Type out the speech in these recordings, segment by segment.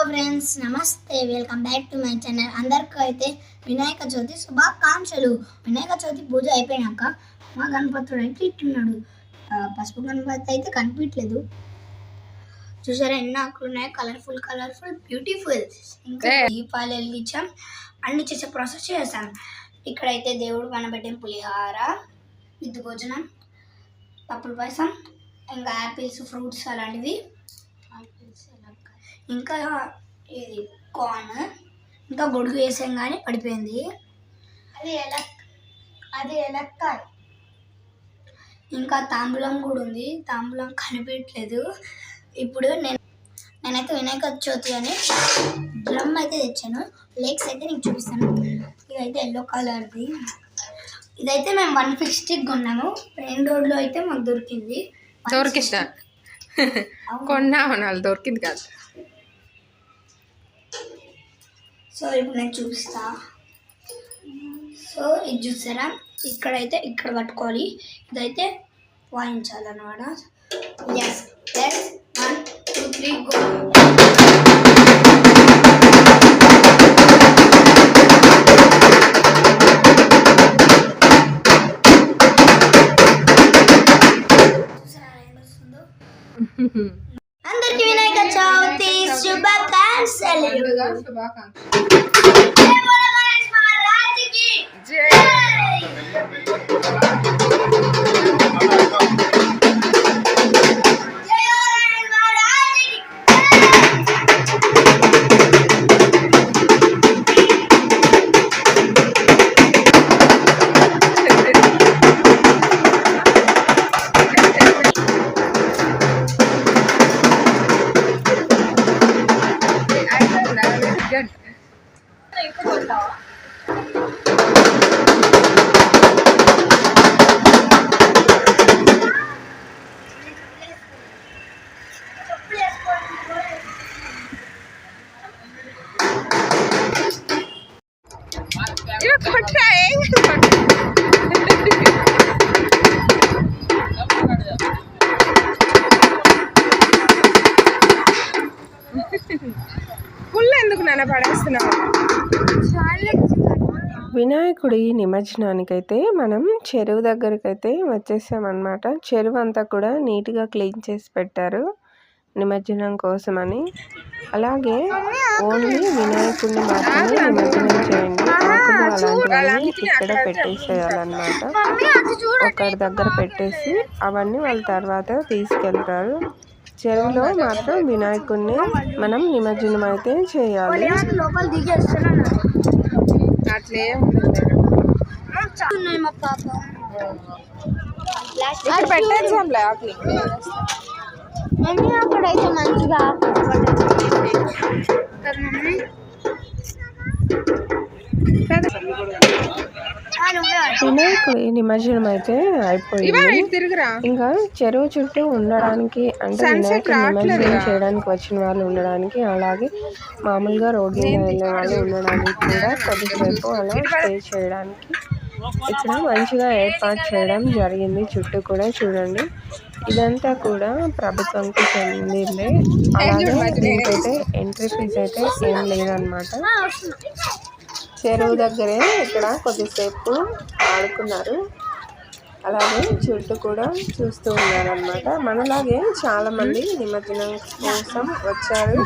Friends, నమస్తే. Welcome back to my channel. అందరికీ అయితే వినాయక చవితి శుభాకాంక్షలు. వినాయక చవితి పూజ అయిపోయాక మా గణపతుడు అయితే ఇట్టున్నాడు. పసుపు గణపతి అయితే కనిపించలేదు. చూసారా ఎన్ని ఆకులు ఉన్నాయి, కలర్ఫుల్ బ్యూటిఫుల్. ఇంకా దీపాలు వెలిగించాం, అన్ని చేసే ప్రాసెస్ చేసాం. ఇక్కడైతే దేవుడు కనబెట్టిన పులిహార, విద్దు భోజనం, పప్పుల పాయసం, ఇంకా యాపిల్స్, ఫ్రూట్స్ అలాంటివి, ఇంకా ఇది కార్న్, ఇంకా గొడుగు వేసాం కానీ పడిపోయింది. అది ఎలక్కాయ. ఇంకా తాంబూలం కూడా ఉంది, తాంబూలం కనిపించట్లేదు. ఇప్పుడు నేనైతే వినాయక చవితి అని డ్రమ్ అయితే తెచ్చాను. లేక్స్ అయితే నీకు చూపిస్తాను. ఇదైతే ఎల్లో కలర్ది. ఇదైతే మేము 150 కొన్నాము. మెయిన్ రోడ్లో అయితే మాకు దొరికింది. కొన్నామనాలి, దొరికింది కాదు. సో ఇప్పుడు నేను చూపిస్తా. సో ఇది చూసారా, ఇక్కడైతే ఇక్కడ పట్టుకోవాలి, ఇదైతే వాయించాలన్నమాట. Yes, 1 2 3 go. అందరికి వినాయక చవితి శుభాకాంక్షలు. ఎందుకు నాన్న పడేస్తున్నావు? వినాయకుడి నిమజ్జనానికైతే మనం చెరువు దగ్గరకైతే వచ్చేసామన్నమాట. చెరువు అంతా కూడా నీట్గా క్లీన్ చేసి పెట్టారు నిమజ్జనం కోసమని. అలాగే ఓన్లీ వినాయకుడిని మాత్రమే నిమజ్జనం చేయండి. ఆకులు అలాంటివన్నీ ఇక్కడ పెట్టేసేయాలన్నమాట. ఒకరి దగ్గర పెట్టేసి అవన్నీ వాళ్ళ తర్వాత తీసుకెళ్తారు. చెరువులో మాత్రం వినాయకుడిని మనం నిమజ్జనం అయితే చేయాలి. అక్కడైతే మంచిగా వినాయకుడి నిమజ్జనం అయితే అయిపోయింది. ఇంకా చెరువు చుట్టూ ఉండడానికి, అంటే వినాయకుడి నిమజ్జనం చేయడానికి వచ్చిన వాళ్ళు ఉండడానికి, అలాగే మామూలుగా రోడ్డు మీద వెళ్ళే వాళ్ళు ఉండడానికి కూడా కొద్దిసేపు అలా స్టే చేయడానికి ఇక్కడ మంచిగా ఏర్పాటు చేయడం జరిగింది. చుట్టూ కూడా చూడండి, ఇదంతా కూడా ప్రభుత్వంకి చెందిందే. అలాగే దీనికైతే ఎంట్రీ ఫీజు అయితే ఏం లేదన్నమాట. చెరువు దగ్గరే ఇక్కడ కొద్దిసేపు ఆడుకున్నారు. అలాగే చుట్టూ కూడా చూస్తూ ఉన్నారనమాట. మనలాగే చాలా మంది నిమజ్జనం కోసం వచ్చారు.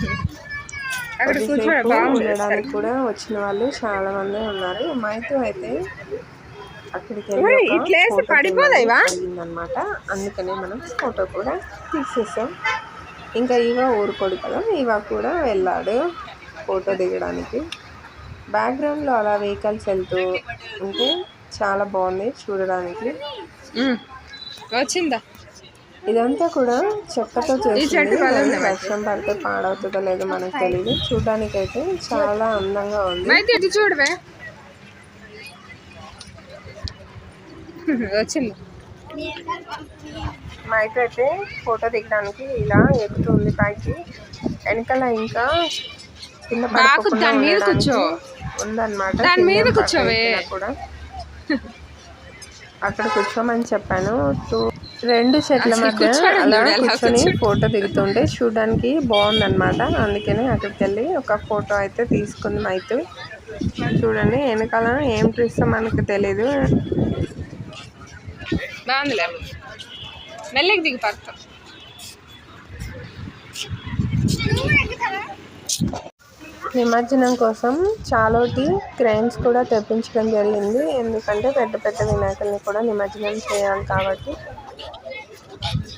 కొద్దిసేపు ఉండడానికి కూడా వచ్చిన వాళ్ళు చాలా మంది ఉన్నారు. మైతో అయితే అక్కడికి వెళ్ళిందనమాట. అందుకనే మనం ఫోటో కూడా తీసేసాం. ఇంకా ఇవా ఊరుకోడు కదా, ఇవా కూడా వెళ్ళాడు ఫోటో దిగడానికి. బ్యాక్గ్రౌండ్లో అలా వెహికల్స్ వెళ్తూ ఉంటే చాలా బాగుంది చూడడానికి. వచ్చిందా? ఇదంతా కూడా చెక్కతో చేసింది. వర్షం పడితే పాడవుతుందో లేదో మనకు తెలియదు. చూడడానికి అయితే చాలా అందంగా ఉంది. చూడవే వచ్చింది. మైక్ అయితే ఫోటో దిగడానికి ఇలా ఎక్కుతుంది పైకి. వెనకాల ఇంకా కింద ఉందన్నమాట. కూడా అక్కడ కూర్చోమని చెప్పాను. రెండు చెట్ల మధ్య అలా కూర్చొని ఫోటో దిగుతుంటే చూడడానికి బాగుందన్నమాట. అందుకని అక్కడికి వెళ్ళి ఒక ఫోటో అయితే తీసుకుంది మైతు. చూడండి వెనకాల ఏం ట్రీస్ మనకు తెలీదు. బాగుందిలే, మెల్లకి దిగి పక్క. నిమజ్జనం కోసం చాలోటి క్రైన్స్ కూడా తెప్పించడం జరిగింది. ఎందుకంటే పెద్ద పెద్ద వినాయకుల్ని కూడా నిమజ్జనం చేయాలి కాబట్టి